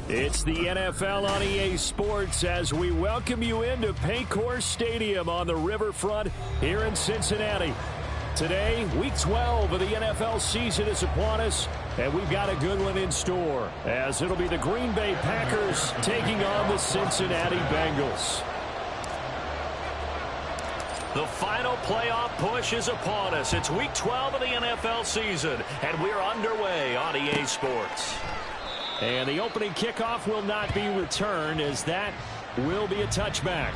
It's the NFL on EA Sports as we welcome you into Paycor Stadium on the riverfront here in Cincinnati. Today, Week 12 of the NFL season is upon us, and we've got a good one in store, as it'll be the Green Bay Packers taking on the Cincinnati Bengals. The final playoff push is upon us. It's Week 12 of the NFL season, and we're underway on EA Sports. And the opening kickoff will not be returned, as that will be a touchback.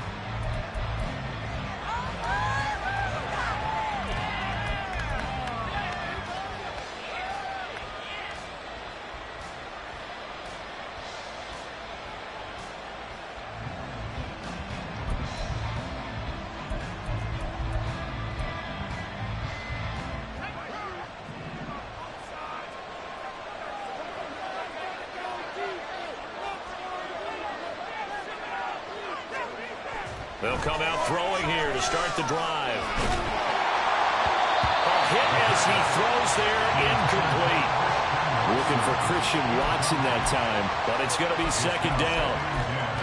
They'll come out throwing here to start the drive. A hit as he throws there, incomplete. Looking for Christian Watson that time, but it's going to be second down.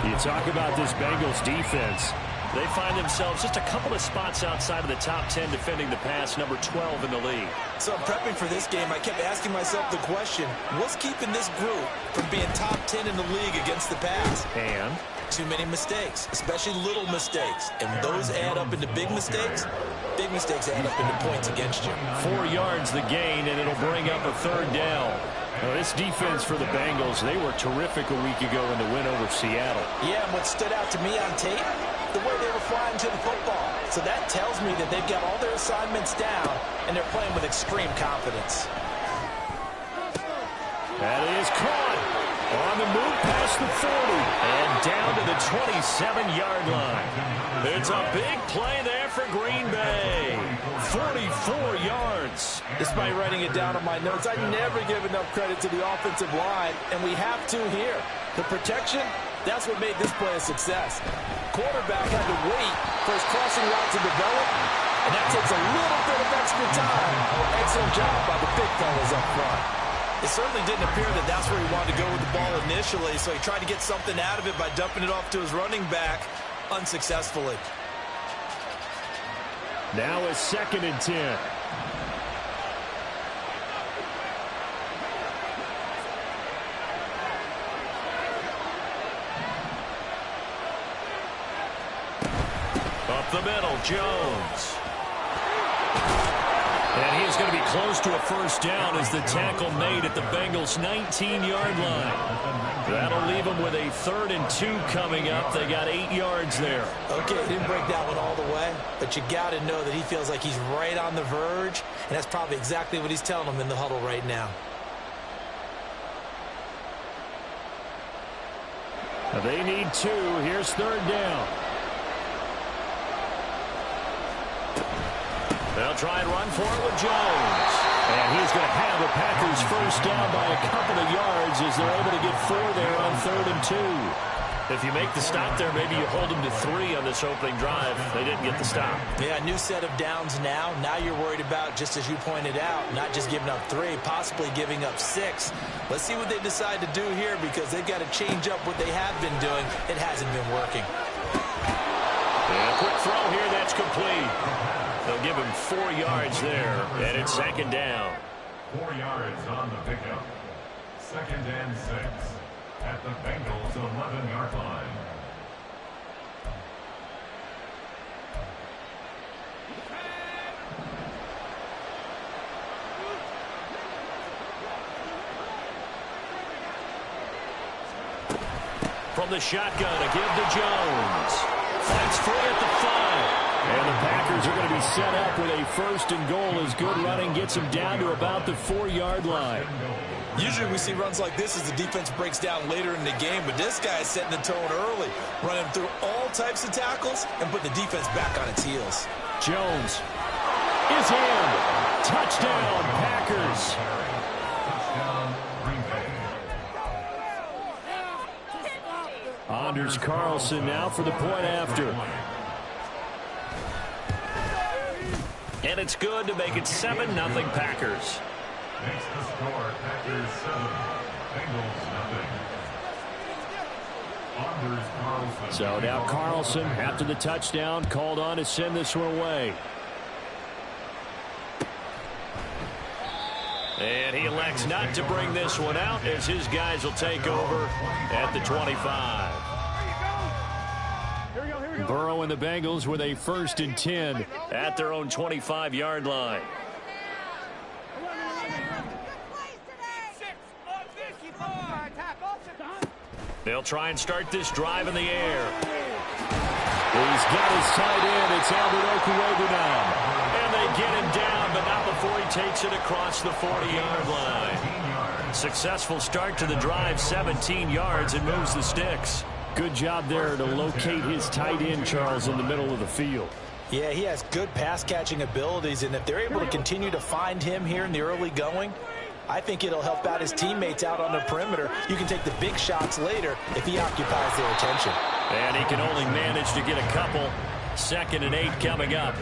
You talk about this Bengals defense. They find themselves just a couple of spots outside of the top 10 defending the pass, number 12 in the league. So prepping for this game, I kept asking myself the question, what's keeping this group from being top 10 in the league against the pass? And too many mistakes, especially little mistakes. And those add up into big mistakes. Big mistakes add up into points against you. 4 yards the gain, and it'll bring up a third down. Now, this defense for the Bengals, they were terrific a week ago in the win over Seattle. Yeah, and what stood out to me on tape, the way they were flying to the football. So that tells me that they've got all their assignments down, and they're playing with extreme confidence. That is caught on the move past the 40 and down to the 27-yard line. It's a big play there for Green Bay. 44 yards. Despite writing it down on my notes, I never give enough credit to the offensive line, and we have to here. The protection, that's what made this play a success. Quarterback had to wait for his crossing route to develop, and that takes a little bit of extra time. Excellent job by the big fellas up front. It certainly didn't appear that that's where he wanted to go with the ball initially, so he tried to get something out of it by dumping it off to his running back unsuccessfully. Now a 2nd and 10. Up the middle, Jones. And he's going to be close to a first down as the tackle made at the Bengals' 19-yard line. That'll leave them with a 3rd and 2 coming up. They got 8 yards there. Okay, didn't break that one all the way, but you got to know that he feels like he's right on the verge, and that's probably exactly what he's telling them in the huddle right now. They need 2. Here's 3rd down. They'll try and run for it with Jones. And he's going to have the Packers first down by a couple of yards as they're able to get 4 there on 3rd and 2. If you make the stop there, maybe you hold them to 3 on this opening drive. They didn't get the stop. Yeah, new set of downs now. Now you're worried about, just as you pointed out, not just giving up 3, possibly giving up 6. Let's see what they decide to do here, because they've got to change up what they have been doing. It hasn't been working. And a quick throw here that's complete. They'll give him 4 yards there, and it's 2nd down. 4 yards on the pickup. 2nd and 6 at the Bengals' 11-yard line. From the shotgun, a give to Jones. Fights free at the 5. And the Packers are going to be set up with a 1st and goal as good running gets them down to about the 4-yard line. Usually we see runs like this as the defense breaks down later in the game, but this guy is setting the tone early, running through all types of tackles and putting the defense back on its heels. Jones is in. Touchdown, Packers. Anders Carlson now for the point after. And it's good to make it 7-0 Packers. Makes the score Packers 7, Bengals 0. So now Carlson, after the touchdown, called on to send this one away. And he elects not to bring this one out as his guys will take over at the 25. Burrow and the Bengals with a 1st and 10 at their own 25-yard line. They'll try and start this drive in the air. He's got his tight end. It's Albert Okwuegbunam now. And they get him down, but not before he takes it across the 40-yard line. Successful start to the drive, 17 yards, and moves the sticks. Good job there to locate his tight end, Charles, in the middle of the field. Yeah, he has good pass-catching abilities, and if they're able to continue to find him here in the early going, I think it'll help out his teammates out on the perimeter. You can take the big shots later if he occupies their attention. And he can only manage to get a couple. 2nd and 8 coming up.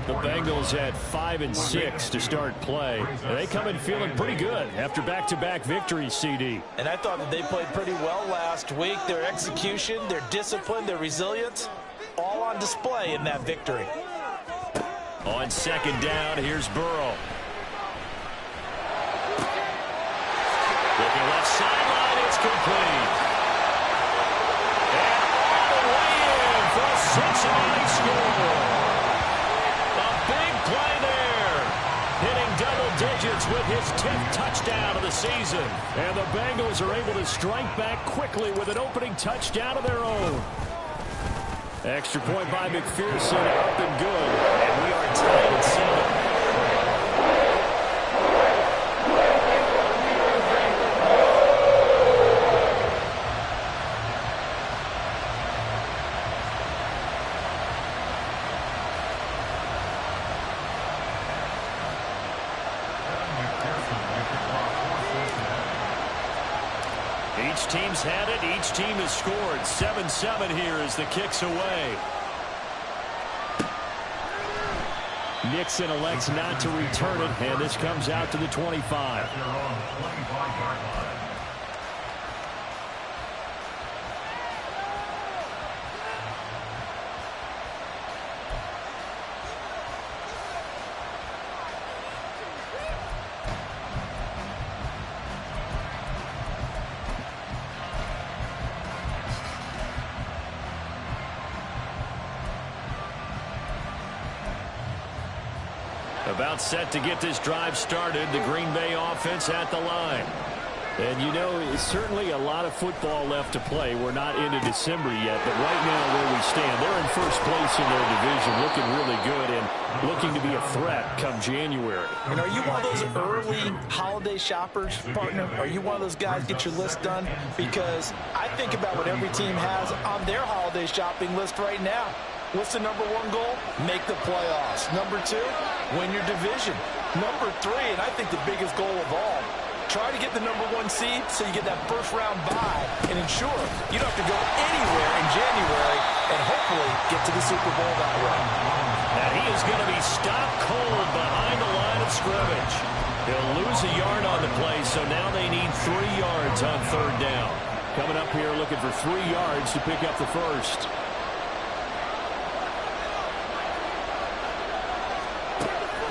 The Bengals had 5 and 6 to start play. They come in feeling pretty good after back-to-back victories, CD. And I thought that they played pretty well last week. Their execution, their discipline, their resilience, all on display in that victory. On 2nd down, here's Burrow. Looking left sideline, it's complete. Cincinnati score. A big play there. Hitting double digits with his 10th touchdown of the season. And the Bengals are able to strike back quickly with an opening touchdown of their own. Extra point by McPherson, up and good. And we are tied at 7. Each team's had it. Each team has scored. 7-7 here as the kick's away. Nixon elects not to return it, and this comes out to the 25. About set to get this drive started. The Green Bay offense at the line. And you know, it's certainly a lot of football left to play. We're not into December yet, but right now where we stand, they're in first place in their division, looking really good and looking to be a threat come January. And are you one of those early holiday shoppers, partner? Are you one of those guys get your list done? Because I think about what every team has on their holiday shopping list right now. What's the number 1 goal? Make the playoffs. Number 2, win your division. Number 3, and I think the biggest goal of all, try to get the number 1 seed so you get that first-round bye and ensure you don't have to go anywhere in January and hopefully get to the Super Bowl that way. And he is going to be stopped cold behind the line of scrimmage. He'll lose a yard on the play, so now they need 3 yards on 3rd down. Coming up here looking for 3 yards to pick up the first.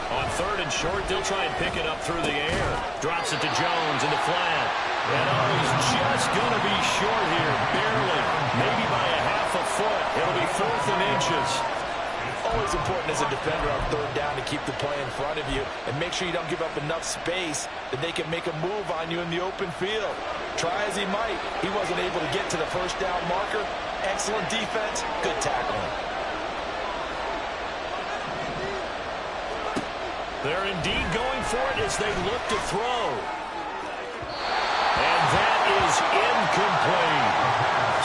On 3rd and short, they'll try and pick it up through the air. Drops it to Jones in the flat. And he's just going to be short here, barely. Maybe by a half a foot. It'll be 4th and inches. Always important as a defender on 3rd down to keep the play in front of you and make sure you don't give up enough space that they can make a move on you in the open field. Try as he might, he wasn't able to get to the first down marker. Excellent defense, good tackling. They're indeed going for it as they look to throw. And that is incomplete.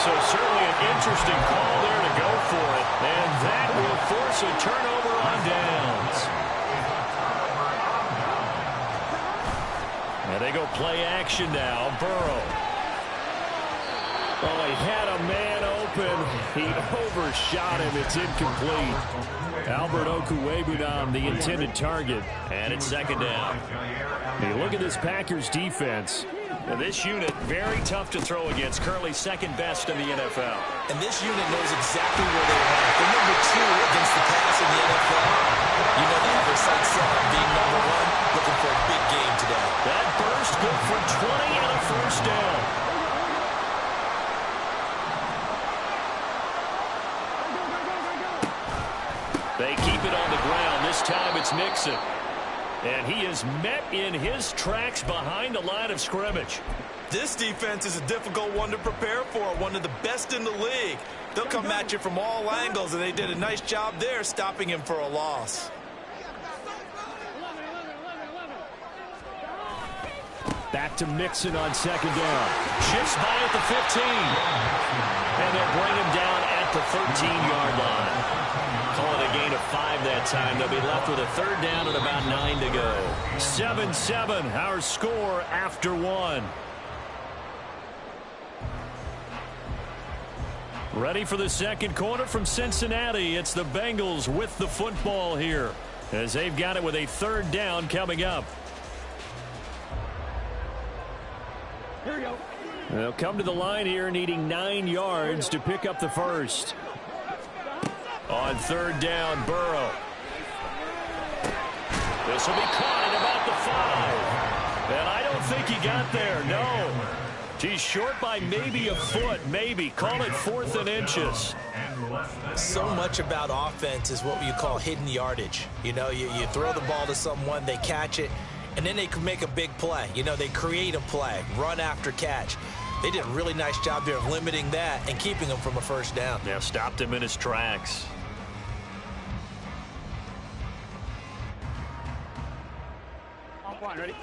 So certainly an interesting call there to go for it. And that will force a turnover on downs. And they go play action now. Burrow. Oh, he had a man open. He overshot him. It's incomplete. Albert Okwuegbunam, the intended target. And it's 2nd down. You look at this Packers defense. And this unit, very tough to throw against, currently second best in the NFL. And this unit knows exactly where they rank. They're number 2 against the pass in the NFL. You know they have their sights set on being number 1, looking for a big game today. That burst good for 20 and a first down. They keep it on the ground. This time it's Mixon. And he is met in his tracks behind the line of scrimmage. This defense is a difficult one to prepare for, one of the best in the league. They'll come at you from all angles, and they did a nice job there stopping him for a loss. Back to Mixon on second down. Shifts by at the 15. And they'll bring him down at the 13-yard line. Call it a gain of 5 that time. They'll be left with a third down and about 9 to go. 7-7, our score after 1. Ready for the second quarter from Cincinnati. It's the Bengals with the football here, as they've got it with a third down coming up. Here we go. They'll come to the line here needing 9 yards to pick up the first. On third down, Burrow. This will be caught at about the 5. And I don't think he got there, no. He's short by maybe a foot, maybe. Call it 4th and inches. So much about offense is what you call hidden yardage. You know, you throw the ball to someone, they catch it, and then they can make a big play. You know, they create a play, run after catch. They did a really nice job there of limiting that and keeping him from a first down. Yeah, stopped him in his tracks.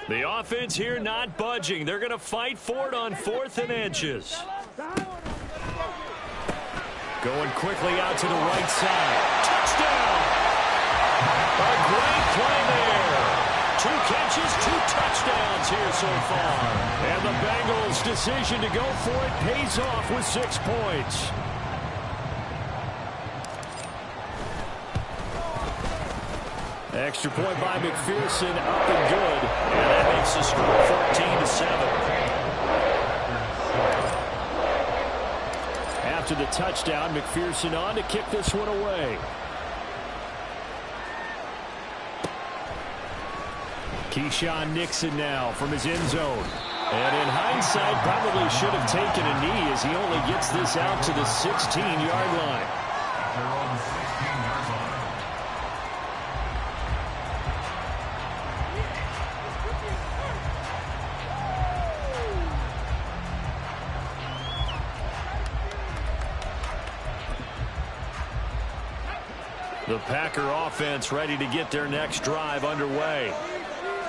The offense here not budging. They're going to fight for it on 4th and inches. Going quickly out to the right side. Touchdown! A great play there. 2 catches, 2 touchdowns here so far. And the Bengals' decision to go for it pays off with 6 points. Extra point by McPherson, up and good. And that makes the score 14-7. After the touchdown, McPherson on to kick this one away. Keyshawn Nixon now from his end zone. And in hindsight, probably should have taken a knee as he only gets this out to the 16-yard line. They're on the 16-yard line. The Packer offense ready to get their next drive underway.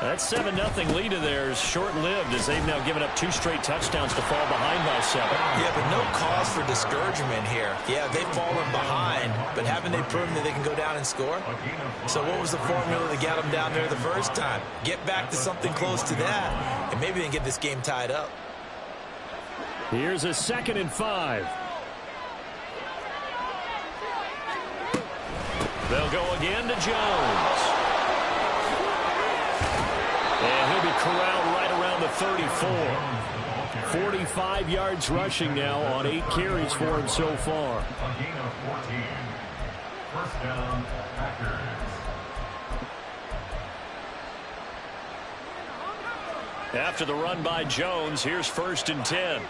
That 7-0 lead of theirs short-lived as they've now given up 2 straight touchdowns to fall behind by 7. Yeah, but no cause for discouragement here. Yeah, they've fallen behind, but haven't they proven that they can go down and score? So what was the formula that got them down there the first time? Get back to something close to that, and maybe they can get this game tied up. Here's a 2nd and 5. They'll go again to Jones. And he'll be corralled right around the 34. 45 yards rushing now on 8 carries for him so far. A gain of 14. First down, Packers. After the run by Jones, here's 1st and 10.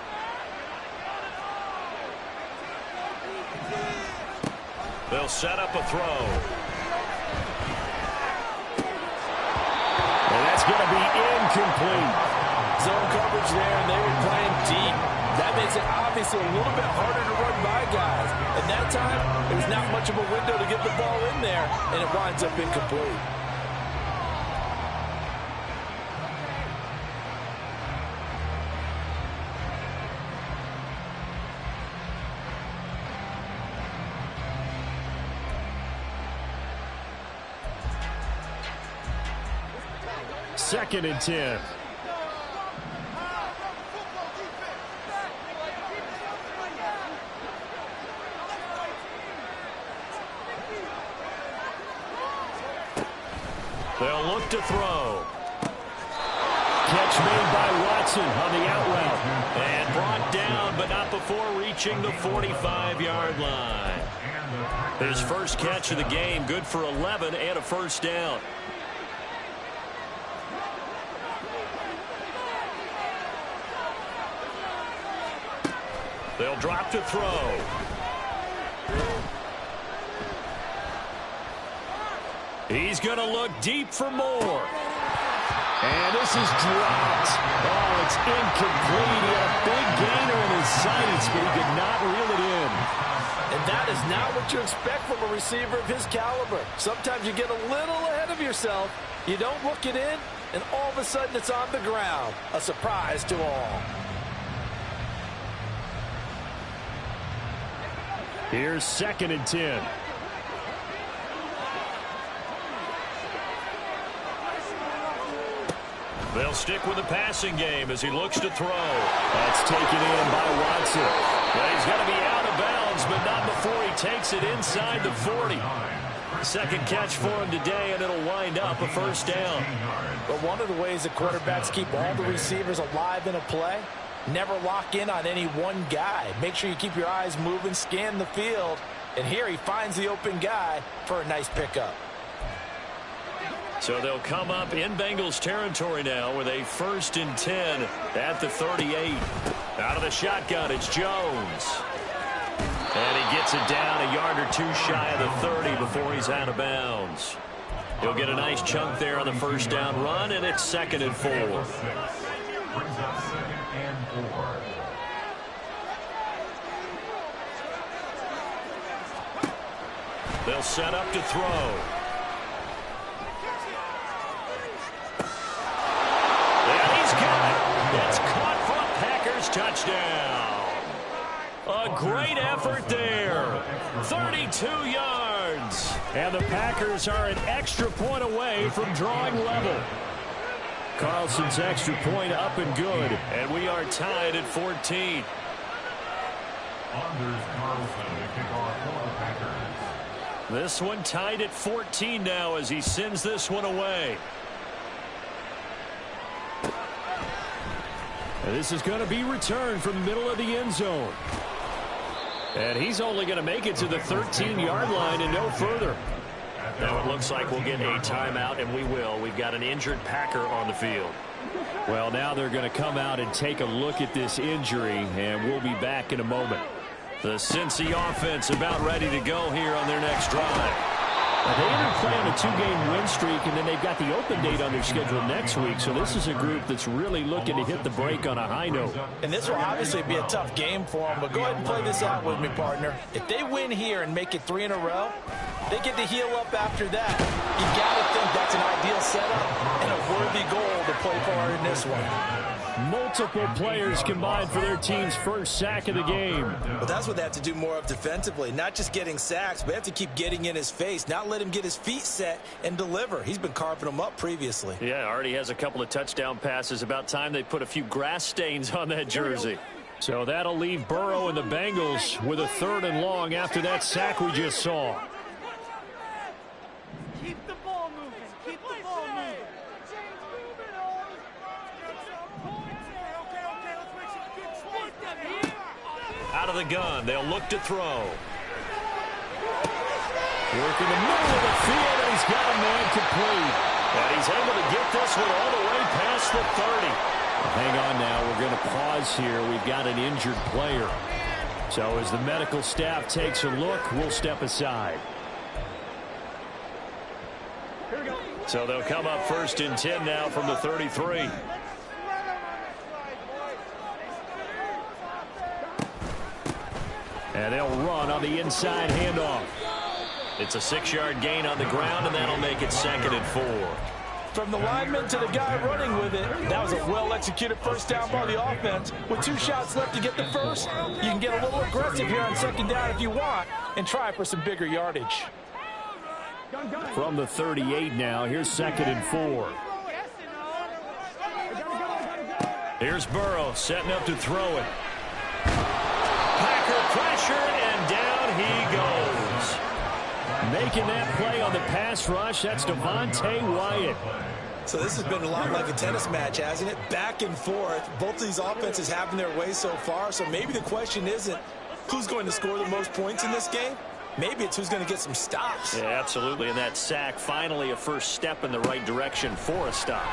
They'll set up a throw. And that's going to be incomplete. Zone coverage there, and they were playing deep. That makes it obviously a little bit harder to run by guys. At that time, there was not much of a window to get the ball in there, and it winds up incomplete. Second and 10. They'll look to throw. catch made by Watson on the out route. And brought down, but not before reaching the 45-yard line. His first catch of the game, good for 11 and a first down. They'll drop to throw. He's going to look deep for more. And this is dropped. Oh, it's incomplete. He had a big gainer in his sights, but he could not reel it in. And that is not what you expect from a receiver of his caliber. Sometimes you get a little ahead of yourself. You don't look it in, and all of a sudden it's on the ground. A surprise to all. Here's 2nd and 10. They'll stick with the passing game as he looks to throw. That's taken in by Watson. Well, he's going to be out of bounds, but not before he takes it inside the 40. Second catch for him today, and it'll wind up a first down. But one of the ways that quarterbacks keep all the receivers alive in a play, never lock in on any one guy. Make sure you keep your eyes moving, scan the field. And here he finds the open guy for a nice pickup. So they'll come up in Bengals territory now with a 1st and 10 at the 38. Out of the shotgun, it's Jones. And he gets it down a yard or two shy of the 30 before he's out of bounds. He'll get a nice chunk there on the first down run, and it's 2nd and 4. Brings up 2nd and 4. They'll set up to throw. It's caught for a Packers touchdown. A great effort there. 32 yards. And the Packers are an extra point away from drawing level. Carlson's extra point up and good. And we are tied at 14. Anders Carlson to kick off for the Packers. This one tied at 14 now as he sends this one away. This is going to be returned from the middle of the end zone. And he's only going to make it to the 13-yard line and no further. Now it looks like we'll get a timeout, and we will. We've got an injured Packer on the field. Well, now they're going to come out and take a look at this injury, and we'll be back in a moment. The Cincy offense about ready to go here on their next drive. Now, they entered play on a 2-game win streak, and then they've got the open date on their schedule next week. So this is a group that's really looking to hit the break on a high note. And this will obviously be a tough game for them, but go ahead and play this out with me, partner. If they win here and make it 3 in a row, they get to heal up after that. You got to think that's an ideal setup and a worthy goal to play for in this one. Multiple players combined for their team's first sack of the game. But that's what they have to do more of defensively. Not just getting sacks, but they have to keep getting in his face. Not let him get his feet set and deliver. He's been carving them up previously. Yeah, already has a couple of touchdown passes. About time they put a few grass stains on that jersey. So that'll leave Burrow and the Bengals with a 3rd and long after that sack we just saw. Keep the ball moving. Keep the ball moving. Out of the gun, they'll look to throw. Work in the middle of the field, and he's got a man complete. And he's able to get this one all the way past the 30. Hang on now, we're going to pause here. We've got an injured player. So as the medical staff takes a look, we'll step aside. So they'll come up 1st and 10 now from the 33. And they'll run on the inside handoff. It's a 6-yard gain on the ground, and that'll make it 2nd and 4. From the lineman to the guy running with it, that was a well-executed first down by the offense. With 2 shots left to get the first, you can get a little aggressive here on 2nd down if you want and try for some bigger yardage. From the 38 now, here's 2nd and 4. Here's Burrow setting up to throw it. Packer pressure, and down he goes. Making that play on the pass rush, that's Devontae Wyatt. So this has been a lot like a tennis match, hasn't it? Back and forth. Both of these offenses having their way so far. So maybe the question isn't who's going to score the most points in this game. Maybe it's who's going to get some stops. Yeah, absolutely. And that sack, finally a first step in the right direction for a stop.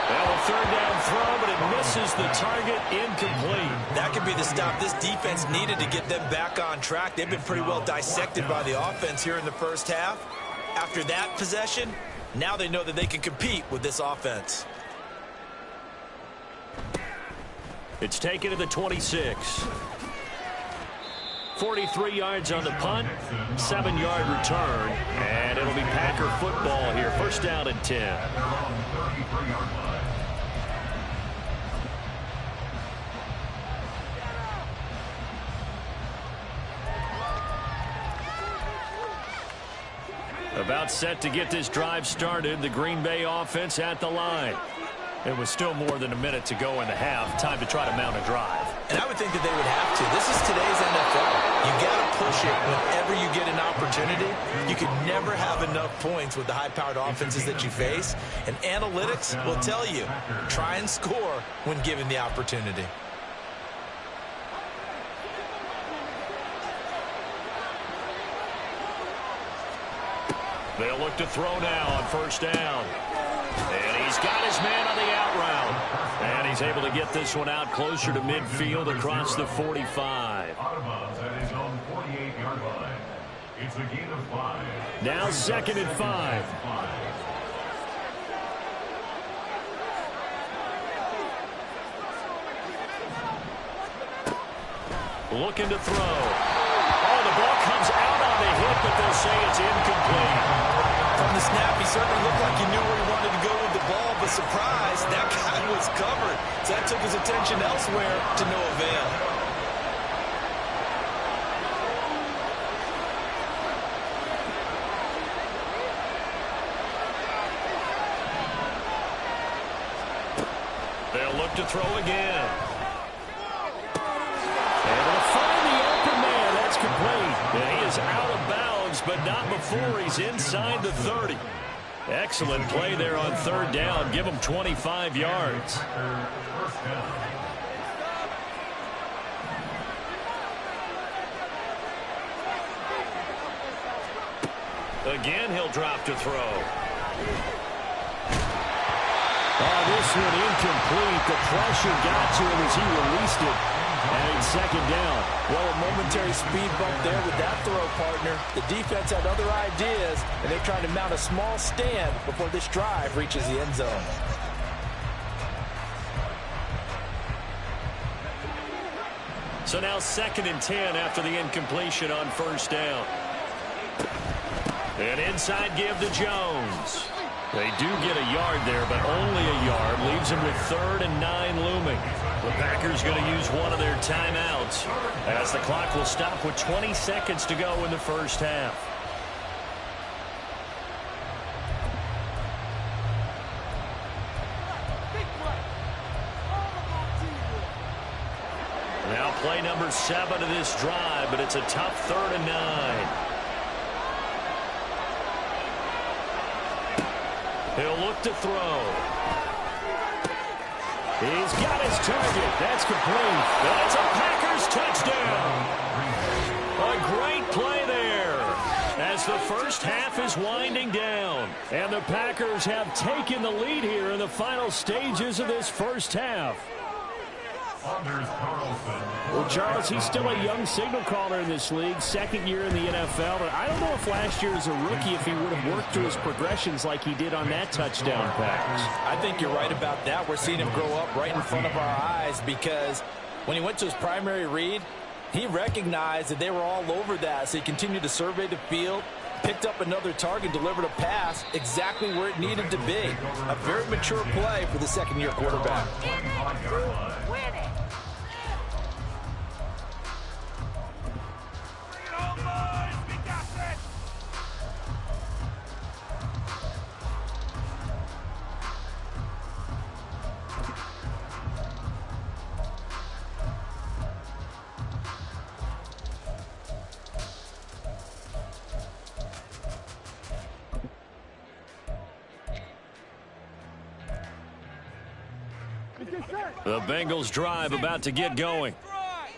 Well, a third down throw, but it misses the target, incomplete. That could be the stop this defense needed to get them back on track. They've been pretty well dissected by the offense here in the first half. After that possession, now they know that they can compete with this offense. It's taken to the 26. 43 yards on the punt, 7-yard return, and it'll be Packer football here. First down and 10. About set to get this drive started, the Green Bay offense at the line. It was still more than a minute to go in the half. Time to try to mount a drive. And I would think that they would have to. This is today's NFL. You got to push it whenever you get an opportunity. You can never have enough points with the high-powered offenses that you face. And analytics will tell you, try and score when given the opportunity. They'll look to throw now on first down. And he's got his man on the out route. And he's able to get this one out closer to midfield across the 45. Out of bounds at his own 48-yard line. It's a gain of 5. Now 2nd and 5. Looking to throw. Oh, the ball comes out on the hit, but they'll say it's incomplete. From the snap, he certainly looked like he knew where he wanted to go with the ball, but surprise, that guy was covered. So that took his attention elsewhere to no avail. They'll look to throw again. Able to find the open man. That's complete. And he is out of bounds, but not before he's inside the 30. Excellent play there on third down. Give him 25 yards. Again, he'll drop to throw. Oh, this one incomplete. The pressure got to him as he released it. And it's 2nd down. Well, a momentary speed bump there with that throw, partner. The defense had other ideas, and they're trying to mount a small stand before this drive reaches the end zone. So now 2nd and 10 after the incompletion on first down. And inside give to Jones. They do get a yard there, but only a yard. Leaves them with 3rd and 9 looming. The Packers going to use one of their timeouts as the clock will stop with 20 seconds to go in the first half. Now play number 7 of this drive, but it's a tough 3rd and 9. He'll look to throw. He's got his target. That's complete. That's a Packers touchdown. A great play there as the first half is winding down. And the Packers have taken the lead here in the final stages of this first half. Well, Charles, he's still a young signal caller in this league, 2nd year in the NFL. But I don't know if last year as a rookie, if he would have worked through his progressions like he did on that touchdown pass. I think you're right about that. We're seeing him grow up right in front of our eyes because when he went to his primary read, he recognized that they were all over that. So he continued to survey the field, picked up another target, delivered a pass exactly where it needed to be. A very mature play for the 2nd-year quarterback. The Bengals drive about to get going.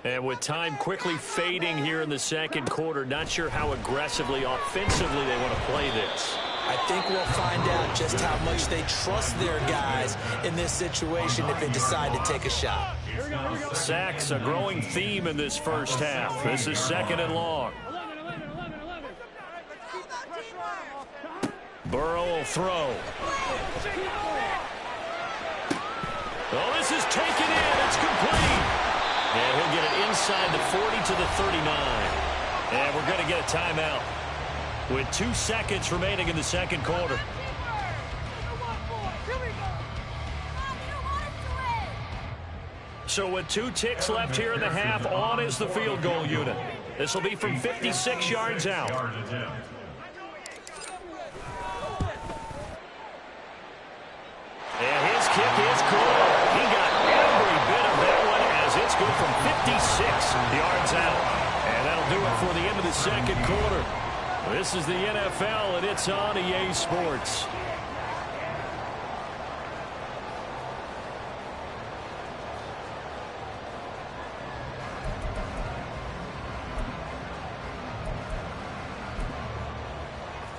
And with time quickly fading here in the second quarter, not sure how aggressively, offensively they want to play this. I think we'll find out just how much they trust their guys in this situation if they decide to take a shot. Sacks, a growing theme in this first half. This is 2nd and long. Burrow will throw. Oh, this is taken in. It's complete. And he'll get it inside the 40 to the 39. And we're going to get a timeout with 2 seconds remaining in the second quarter. So with 2 ticks left here in the half, on is the field goal unit. This will be from 56 yards out. And his kick is good. He got every bit of that one as it's good from 56 yards out. And that'll do it for the end of the second quarter. This is the NFL, and it's on EA Sports.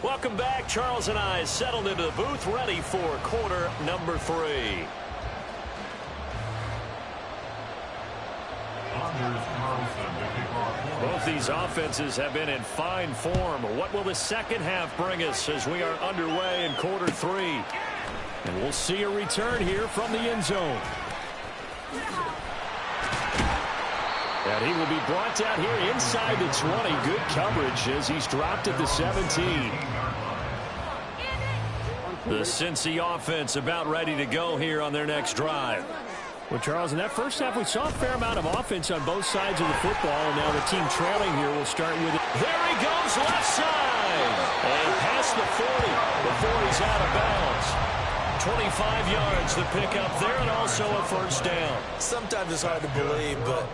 Welcome back. Charles and I settled into the booth, ready for quarter number 3. Both these offenses have been in fine form. What will the second half bring us as we are underway in quarter 3? And we'll see a return here from the end zone. And he will be brought down here inside the 20. Good coverage as he's dropped at the 17. The Cincy offense about ready to go here on their next drive. Well, Charles, in that first half, we saw a fair amount of offense on both sides of the football, and now the team trailing here will start with it. There he goes, left side! And past the 40 before he's out of bounds. 25 yards to pick up there, and also a first down. Sometimes it's hard to believe, but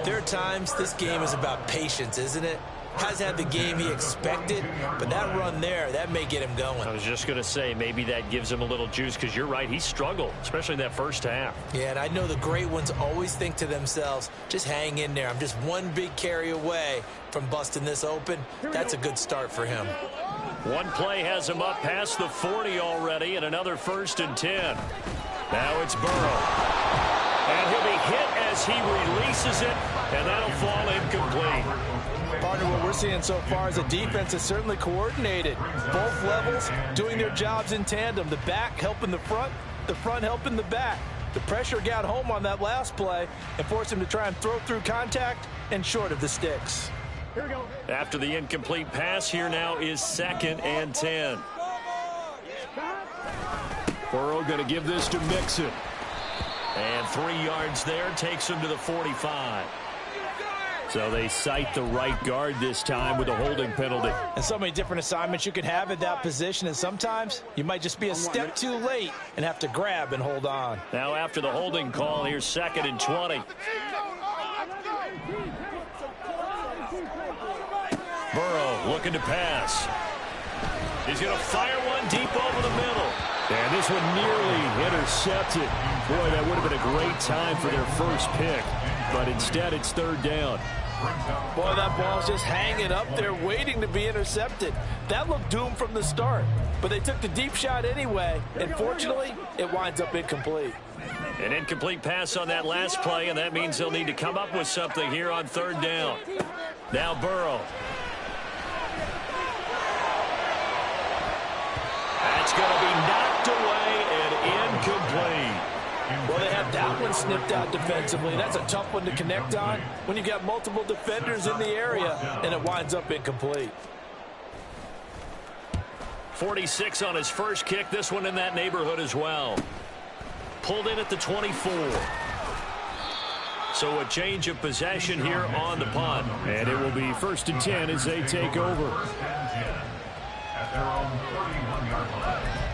there are times this game is about patience, isn't it? Hasn't had the game he expected, but that run there, that may get him going. I was just going to say, maybe that gives him a little juice, because you're right, he struggled, especially in that first half. Yeah, and I know the great ones always think to themselves, just hang in there. I'm just one big carry away from busting this open. That's a good start for him. One play has him up past the 40 already, and another 1st and 10. Now it's Burrow. And he'll be hit as he releases it, and that'll fall incomplete. Partner, what we're seeing so far is a defense is certainly coordinated. Both levels doing their jobs in tandem. The back helping the front helping the back. The pressure got home on that last play and forced him to try and throw through contact and short of the sticks. Here we go. After the incomplete pass, here now is 2nd and 10. Burrow going to give this to Mixon. And 3 yards there takes him to the 45. So they cite the right guard this time with a holding penalty. And so many different assignments you can have at that position, and sometimes you might just be a step too late and have to grab and hold on. Now after the holding call, here's 2nd and 20. Burrow looking to pass. He's going to fire one deep over the middle. And this one nearly intercepted. Boy, that would have been a great time for their first pick. But instead, it's 3rd down. Boy, that ball's just hanging up there waiting to be intercepted. That looked doomed from the start. But they took the deep shot anyway. And fortunately, it winds up incomplete. An incomplete pass on that last play, and that means they'll need to come up with something here on 3rd down. Now Burrow. That's going to be knocked away and incomplete. Well, they have that one snipped out defensively. That's a tough one to connect on when you've got multiple defenders in the area, and it winds up incomplete. 46 on his first kick. This one in that neighborhood as well. Pulled in at the 24. So a change of possession here on the punt. And it will be 1st and 10 as they take over. At their own 31-yard line.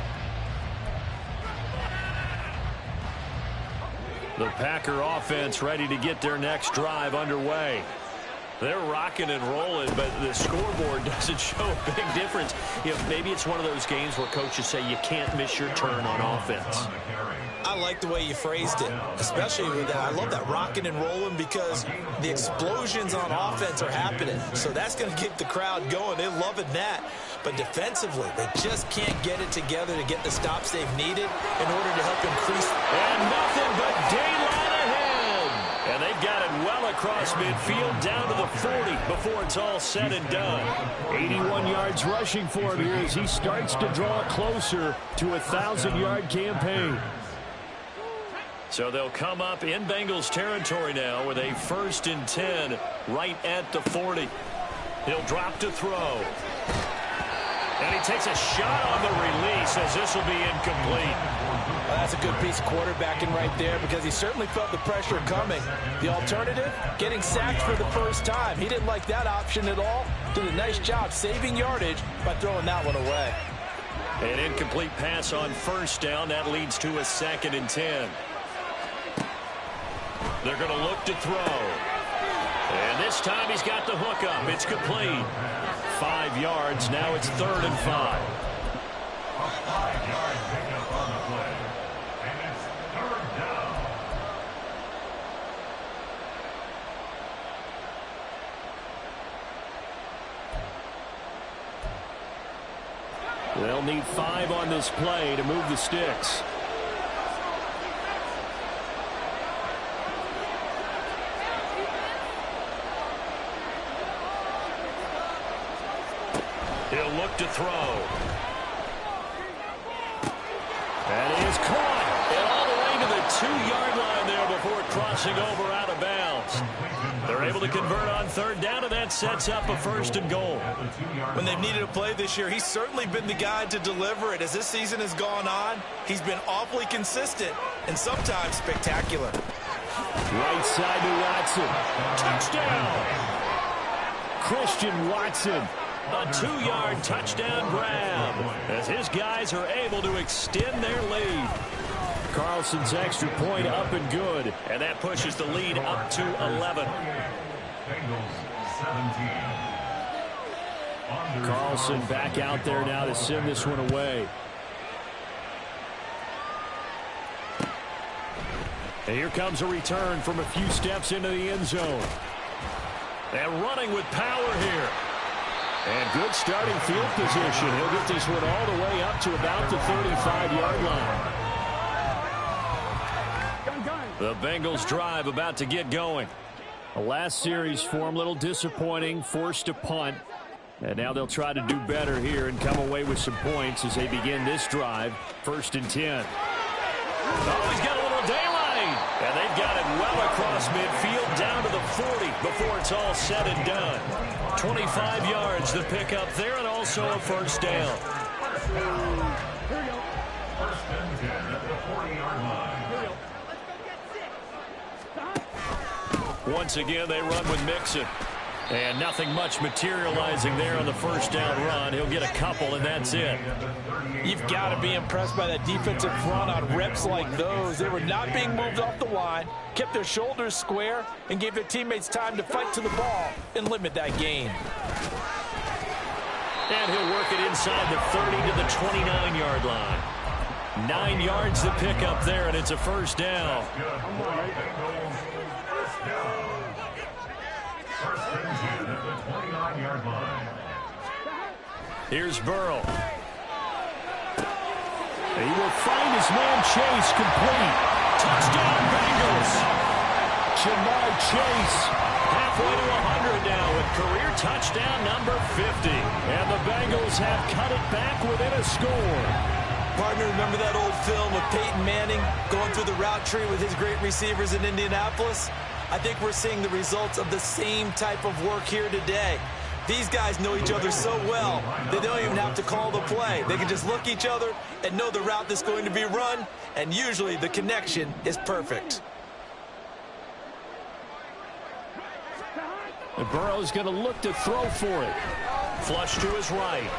The Packer offense ready to get their next drive underway. They're rocking and rolling, but the scoreboard doesn't show a big difference. You know, maybe it's one of those games where coaches say you can't miss your turn on offense. I like the way you phrased it, especially with that. I love that rocking and rolling because the explosions on offense are happening. So that's going to get the crowd going. They're loving that. But defensively, they just can't get it together to get the stops they've needed in order to help increase. And nothing but daylight ahead. And they've got it well across midfield down to the 40 before it's all said and done. 81 yards rushing for him here as he starts to draw closer to a 1,000-yard campaign. So they'll come up in Bengals territory now with a 1st and 10 right at the 40. He'll drop to throw. And he takes a shot on the release as this will be incomplete. Well, that's a good piece of quarterbacking right there because he certainly felt the pressure coming. The alternative, getting sacked for the first time. He didn't like that option at all. Did a nice job saving yardage by throwing that one away. An incomplete pass on 1st down. That leads to a 2nd and 10. They're going to look to throw. And this time he's got the hook up. It's complete. 5 yards. Now it's 3rd and 5. A 5-yard pickup on the play. And it's 3rd down. They'll need 5 on this play to move the sticks. He'll look to throw. And he is caught. And all the way to the 2-yard line there before crossing over out of bounds. They're able to convert on 3rd down, and that sets up a 1st and goal. When they've needed a play this year, he's certainly been the guy to deliver it. As this season has gone on, he's been awfully consistent and sometimes spectacular. Right side to Watson. Touchdown! Christian Watson. A 2-yard touchdown grab as his guys are able to extend their lead. Carlson's extra point up and good. And that pushes the lead up to 11. Bengals 17. Carlson back out there now to send this one away. And here comes a return from a few steps into the end zone. And running with power here. And good starting field position. He'll get this one all the way up to about the 35-yard line. The Bengals drive about to get going. The last series for him, a little disappointing, forced to punt. And now they'll try to do better here and come away with some points as they begin this drive. 1st and 10. Oh, he's got a little daylight. And they've got it well across midfield down to the 40 before it's all said and done. 25 yards to pick up there and also a 1st down. Here we go. 1st and 10 at the 40-yard line. Once again, they run with Mixon. And nothing much materializing there on the 1st down run. He'll get a couple, and that's it. You've got to be impressed by that defensive front on reps like those. They were not being moved off the line, kept their shoulders square, and gave their teammates time to fight to the ball and limit that gain. And he'll work it inside the 30 to the 29-yard line. 9 yards to pick up there, and it's a 1st down. First and 10 at the 29-yard line. Here's Burrow. He will find his man Chase complete. Touchdown Bengals. Jamar Chase. Halfway to 100 now with career touchdown number 50. And the Bengals have cut it back within a score. Partner, remember that old film of Peyton Manning going through the route tree with his great receivers in Indianapolis? I think we're seeing the results of the same type of work here today. These guys know each other so well, they don't even have to call the play. They can just look each other and know the route that's going to be run, and usually the connection is perfect. And Burrow's going to look to throw for it. Flush to his right.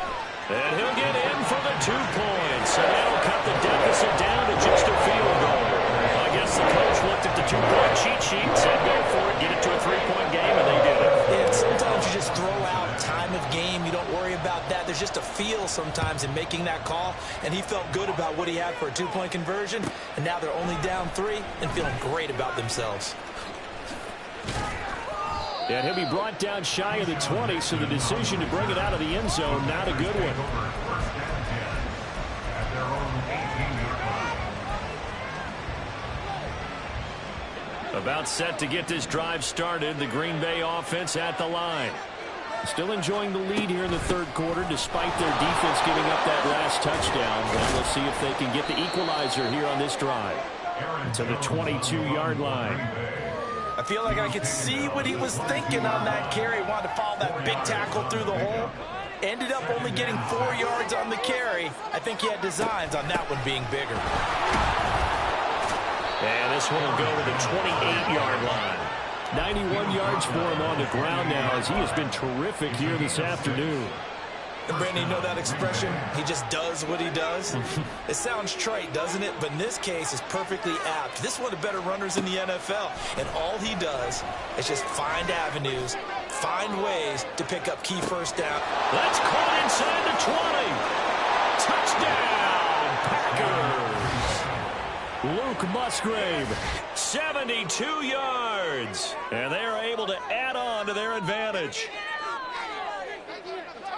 And he'll get in for the 2 points. And that'll cut the deficit down to just a field goal. I guess the coach looked at the 2-point cheat sheet, said go for it, get it to a 3-point game, and they did it. And sometimes you just throw out time of game. You don't worry about that there's just a feel sometimes in making that call, and he felt good about what he had for a two-point conversion, and now they're only down 3 and feeling great about themselves. And he'll be brought down shy of the 20, so the decision to bring it out of the end zone, not a good one. About set to get this drive started, the Green Bay offense at the line. Still enjoying the lead here in the third quarter, despite their defense giving up that last touchdown. Well, we'll see if they can get the equalizer here on this drive. To the 22-yard line. I feel like I could see what he was thinking on that carry. Wanted to follow that big tackle through the hole. Ended up only getting 4 yards on the carry. I think he had designs on that one being bigger. And this one will go to the 28-yard line. 91 yards for him on the ground now, as he has been terrific here this afternoon. And Brandon, you know that expression? He just does what he does. It sounds trite, doesn't it? But in this case, it's perfectly apt. This is one of the better runners in the NFL. And all he does is just find avenues, find ways to pick up key first down. That's caught inside the 20. Touchdown, Packers. Luke Musgrave, 72 yards. And they are able to add on to their advantage.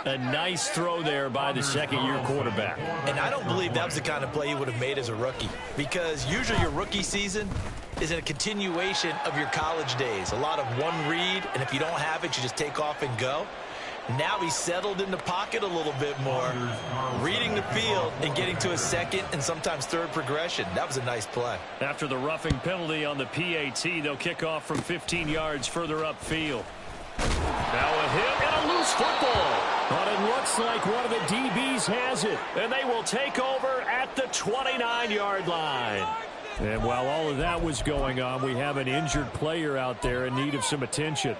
a nice throw there by the second-year quarterback. And I don't believe that was the kind of play he would have made as a rookie, because usually your rookie season is a continuation of your college days. A lot of one read, and if you don't have it, you just take off and go. Now he's settled in the pocket a little bit more, reading the field and getting to a second and sometimes third progression. That was a nice play. After the roughing penalty on the PAT, they'll kick off from 15 yards further upfield. Now a hit and a loose football. But it looks like one of the DBs has it. And they will take over at the 29-yard line. And while all of that was going on, we have an injured player out there in need of some attention.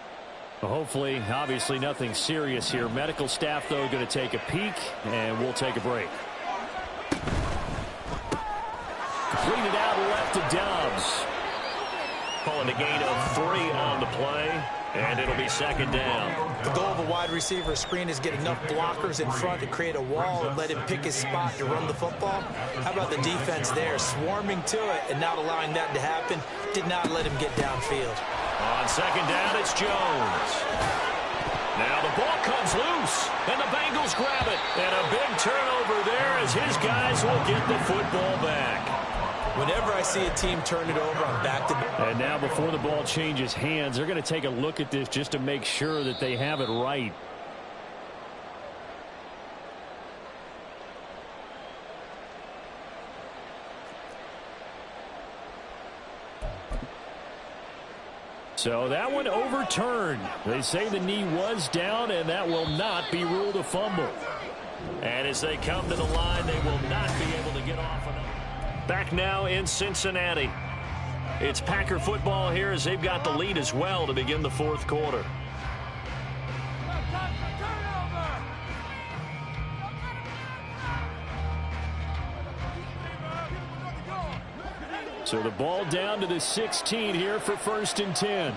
Hopefully, obviously nothing serious here. Medical staff, though, going to take a peek, and we'll take a break. Completed out left to Dobbs. Calling a gain of 3 on the play, and it'll be second down. The goal of a wide receiver screen is get enough blockers in front to create a wall and let him pick his spot to run the football. How about the defense there, swarming to it and not allowing that to happen? Did not let him get downfield. On second down, it's Jones. Now the ball comes loose, and the Bengals grab it. And a big turnover there as his guys will get the football back. Whenever I see a team turn it over, I'm back to back. And now before the ball changes hands, they're going to take a look at this just to make sure that they have it right. So that one overturned. They say the knee was down, and that will not be ruled a fumble. And as they come to the line, they will not be able to get off of it. Back now in Cincinnati. It's Packer football here as they've got the lead as well to begin the fourth quarter. So the ball down to the 16 here for 1st and 10.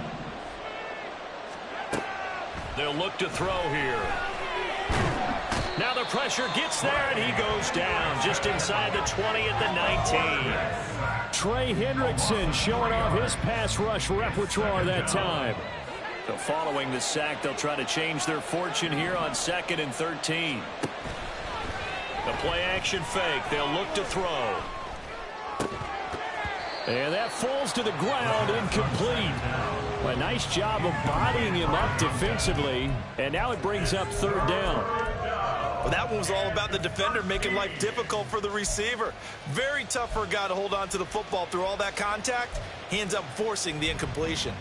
They'll look to throw here. Now the pressure gets there, and he goes down just inside the 20 at the 19. Trey Hendrickson showing off his pass rush repertoire that time. So following the sack, they'll try to change their fortune here on 2nd and 13. The play action fake. They'll look to throw. And that falls to the ground, incomplete. A nice job of bodying him up defensively. And now it brings up 3rd down. Well, that one was all about the defender making life difficult for the receiver. Very tough for a guy to hold on to the football through all that contact. He ends up forcing the incompletion.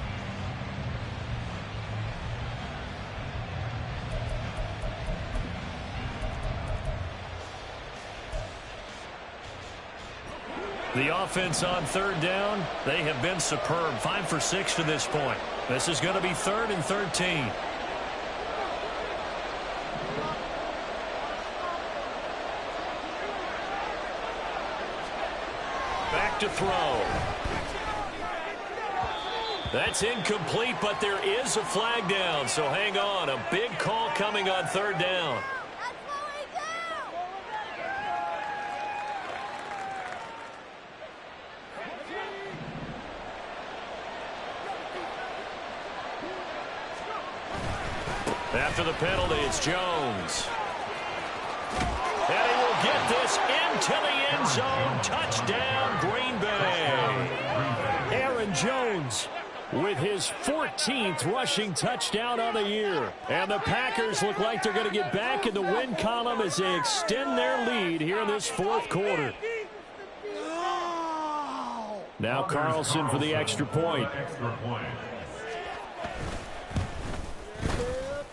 The offense on 3rd down, they have been superb. 5 for 6 to this point. This is going to be 3rd and 13. Back to throw. That's incomplete, but there is a flag down, so hang on. A big call coming on 3rd down. After the penalty, it's Jones. And he will get this into the end zone. Touchdown, Green Bay. Aaron Jones with his 14th rushing touchdown on the year. And the Packers look like they're going to get back in the win column as they extend their lead here in this fourth quarter. Now Carlson for the extra point.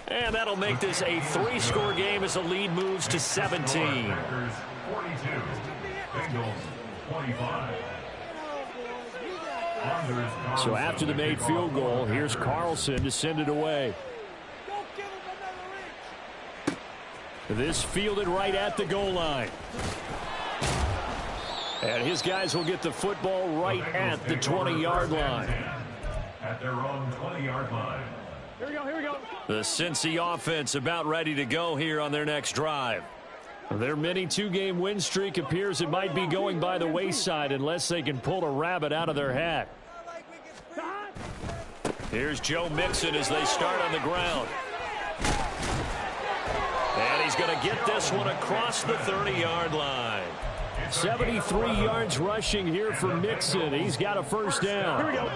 And that'll make this a 3-score game as the lead moves to 17. Packers 42, Bengals 25. So after the made field goal, here's Carlson to send it away. This fielded right at the goal line. And his guys will get the football right at the 20-yard line. At their own 20-yard line. Here we go, here we go. The Cincy offense about ready to go here on their next drive. Their mini 2-game win streak appears it might be going by the wayside unless they can pull a rabbit out of their hat. Here's Joe Mixon as they start on the ground. And he's going to get this one across the 30-yard line. 73 yards rushing here for Mixon. He's got a first down. Here we go.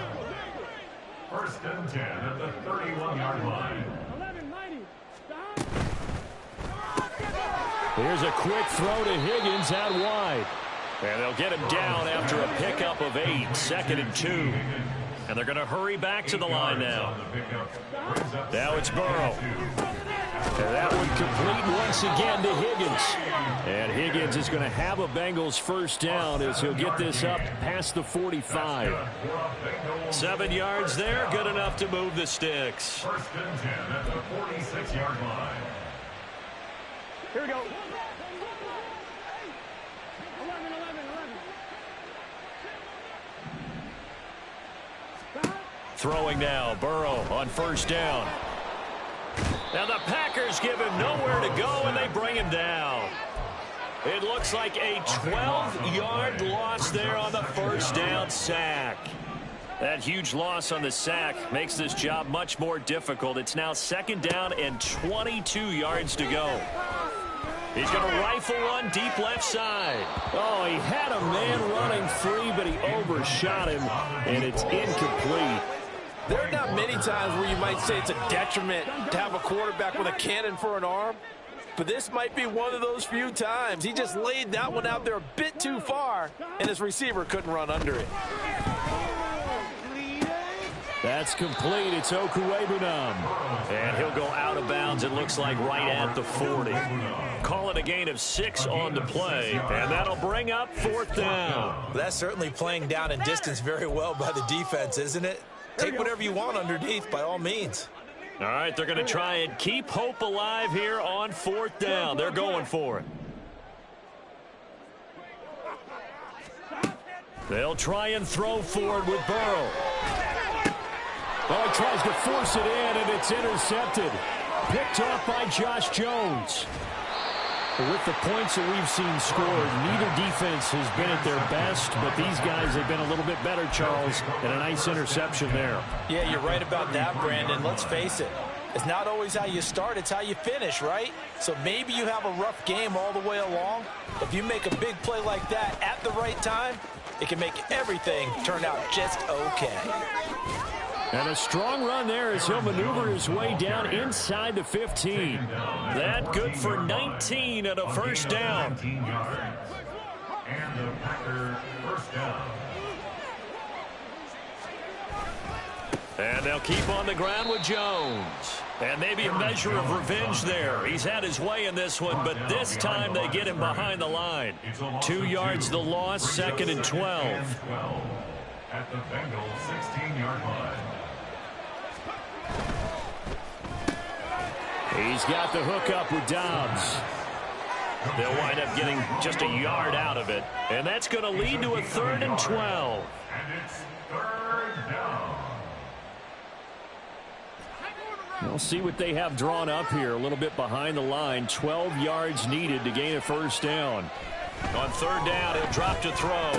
First and 10 at the 31-yard line. 11, 90. Here's a quick throw to Higgins out wide. And they'll get him down after a pickup of 8, 2nd and 2. And they're going to hurry back to the line now. Now it's Burrow. And that one complete once again to Higgins. And Higgins is going to have a Bengals first down as he'll get this up past the 45. 7 yards there, good enough to move the sticks. First and 10 at the 46-yard line. Here we go. 11, 11. Throwing now, Burrow on first down. Now the Packers give him nowhere to go, and they bring him down. It looks like a 12-yard loss there on the first down sack. That huge loss on the sack makes this job much more difficult. It's now 2nd down and 22 yards to go. He's going to rifle one deep left side. Oh, he had a man running free, but he overshot him, and it's incomplete. There are not many times where you might say it's a detriment to have a quarterback with a cannon for an arm, but this might be one of those few times. He just laid that one out there a bit too far, and his receiver couldn't run under it. That's complete. It's Okuwebunam. And he'll go out of bounds, it looks like, right at the 40. Call it a gain of 6 on the play, and that'll bring up 4th down. That's certainly playing down and distance very well by the defense, isn't it? Take whatever you want underneath, by all means. All right, they're going to try and keep hope alive here on 4th down. They're going for it. They'll try and throw forward with Burrow. Oh, he tries to force it in, and it's intercepted. Picked off by Josh Jones. But with the points that we've seen scored, neither defense has been at their best, but these guys have been a little bit better, Charles, and a nice interception there. Yeah, you're right about that, Brandon. Let's face it. It's not always how you start, it's how you finish, right? So maybe you have a rough game all the way along. If you make a big play like that at the right time, it can make everything turn out just okay. And a strong run there as he'll maneuver his way down inside the 15. That good for 19 at a first down. And the Packer first down. And they'll keep on the ground with Jones. And maybe a measure of revenge there. He's had his way in this one, but this time they get him behind the line. 2 yards the loss, 2nd and 12. At the Bengals 16-yard line. He's got the hook up with Dobbs. They'll wind up getting just a yard out of it. And that's going to lead to a 3rd and 12. And it's 3rd down. We'll see what they have drawn up here. A little bit behind the line. 12 yards needed to gain a first down. On 3rd down, he'll drop to throw.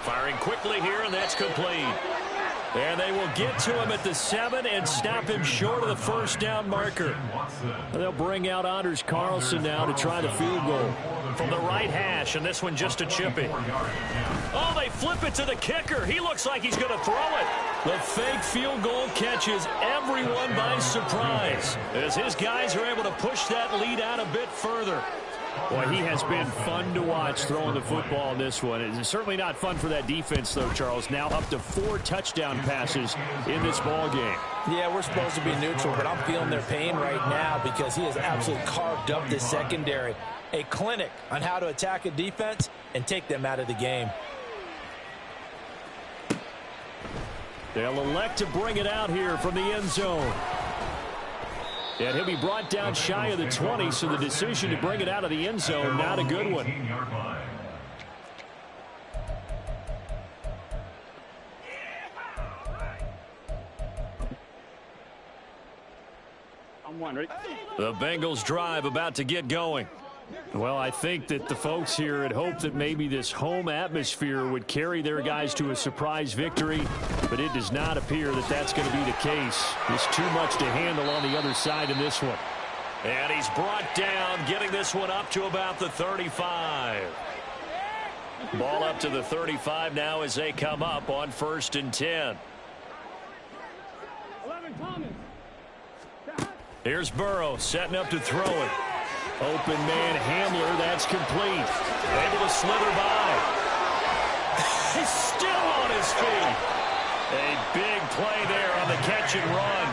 Firing quickly here, and that's complete. And they will get to him at the 7 and stop him short of the first down marker. They'll bring out Anders Carlson now to try the field goal. From the right hash, and this one just a chippy. Oh, they flip it to the kicker. He looks like he's going to throw it. The fake field goal catches everyone by surprise as his guys are able to push that lead out a bit further. Boy, he has been fun to watch throwing the football in this one. It's certainly not fun for that defense, though, Charles. Now up to 4 touchdown passes in this ball game. Yeah, we're supposed to be neutral, but I'm feeling their pain right now because he has absolutely carved up this secondary. A clinic on how to attack a defense and take them out of the game. They'll elect to bring it out here from the end zone. And he'll be brought down shy of the 20, so the decision to bring it out of the end zone, not a good one. I'm one, ready? The Bengals drive about to get going. Well, I think that the folks here had hoped that maybe this home atmosphere would carry their guys to a surprise victory, but it does not appear that that's going to be the case. There's too much to handle on the other side in this one. And he's brought down, getting this one up to about the 35. Ball up to the 35 now as they come up on 1st and 10. 11, Thomas. Here's Burrow setting up to throw it. Open man Hamler, that's complete. Able to slither by. He's still on his feet. A big play there on the catch and run.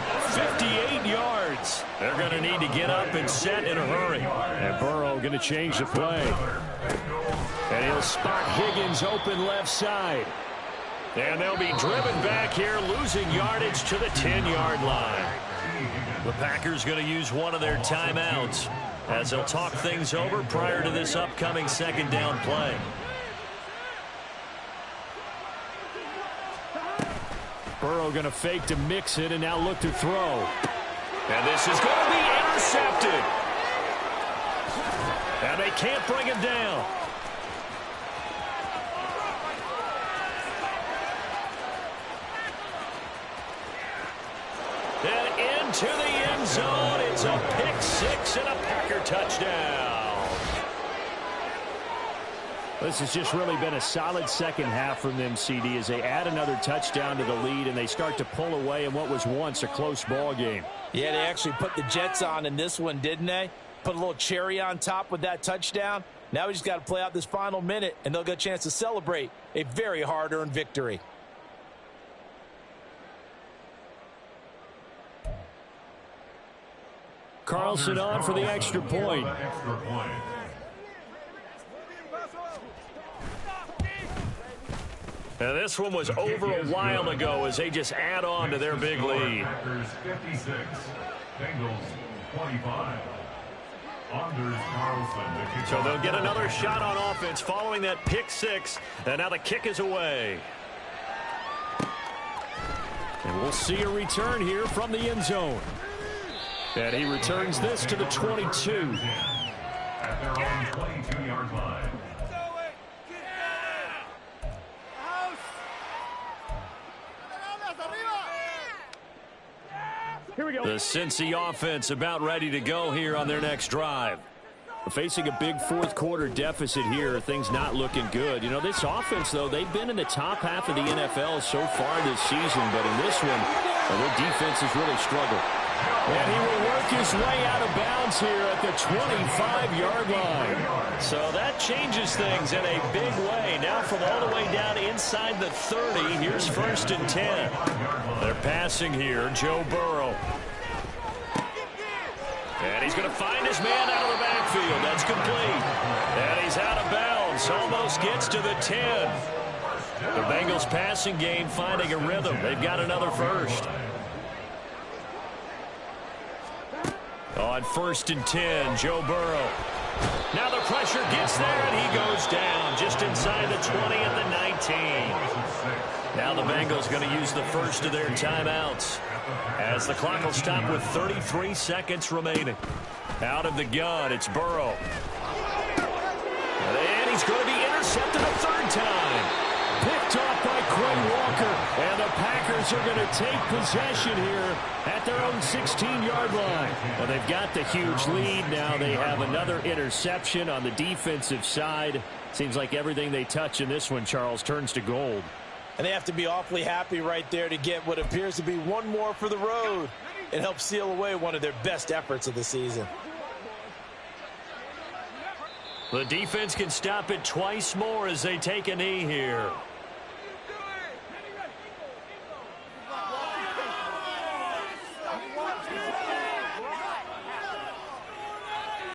58 yards. They're going to need to get up and set in a hurry. And Burrow going to change the play. And he'll spot Higgins open left side. And they'll be driven back here, losing yardage to the 10-yard line. The Packers going to use one of their timeouts as they'll talk things over prior to this upcoming 2nd down play. Burrow going to fake to mix it and now look to throw. And this is going to be intercepted. And they can't bring him down. And into the end zone. It's a pick 6 and a Packer touchdown. This has just really been a solid second half from them, CD, as they add another touchdown to the lead and they start to pull away in what was once a close ball game. Yeah, they actually put the Jets on in this one, didn't they? Put a little cherry on top with that touchdown. Now we just got to play out this final minute, and they'll get a chance to celebrate a very hard-earned victory. Carlson on for the extra point. And this one was over a while ago as they just add on to their big lead. Packers 56, Bengals 25. Anders Carlson. So they'll get another shot on offense following that pick 6. And now the kick is away. And we'll see a return here from the end zone. And he returns this to the 22. At their own 22-yard line. Here we go. The Cincy offense about ready to go here on their next drive. Facing a big fourth-quarter deficit here, things not looking good. You know, this offense, though, they've been in the top half of the NFL so far this season, but in this one, their defense has really struggled. And he will work his way out of bounds here at the 25-yard line. So that changes things in a big way. Now from all the way down inside the 30, here's 1st and 10. They're passing here, Joe Burrow. And he's going to find his man out of the backfield. That's complete. And he's out of bounds. Almost gets to the 10. The Bengals passing game finding a rhythm. They've got another first. On 1st and 10, Joe Burrow. Now the pressure gets there, and he goes down just inside the 20 at the 19. Now the Bengals going to use the first of their timeouts as the clock will stop with 33 seconds remaining. Out of the gun, it's Burrow. And he's going to be intercepted a 3rd time. Picked off by Quay Walker. And the Packers are going to take possession here at their own 16-yard line. Well, they've got the huge lead. Now they have another interception on the defensive side. Seems like everything they touch in this one, Charles, turns to gold. And they have to be awfully happy right there to get what appears to be one more for the road. It helps seal away one of their best efforts of the season. The defense can stop it twice more as they take a knee here.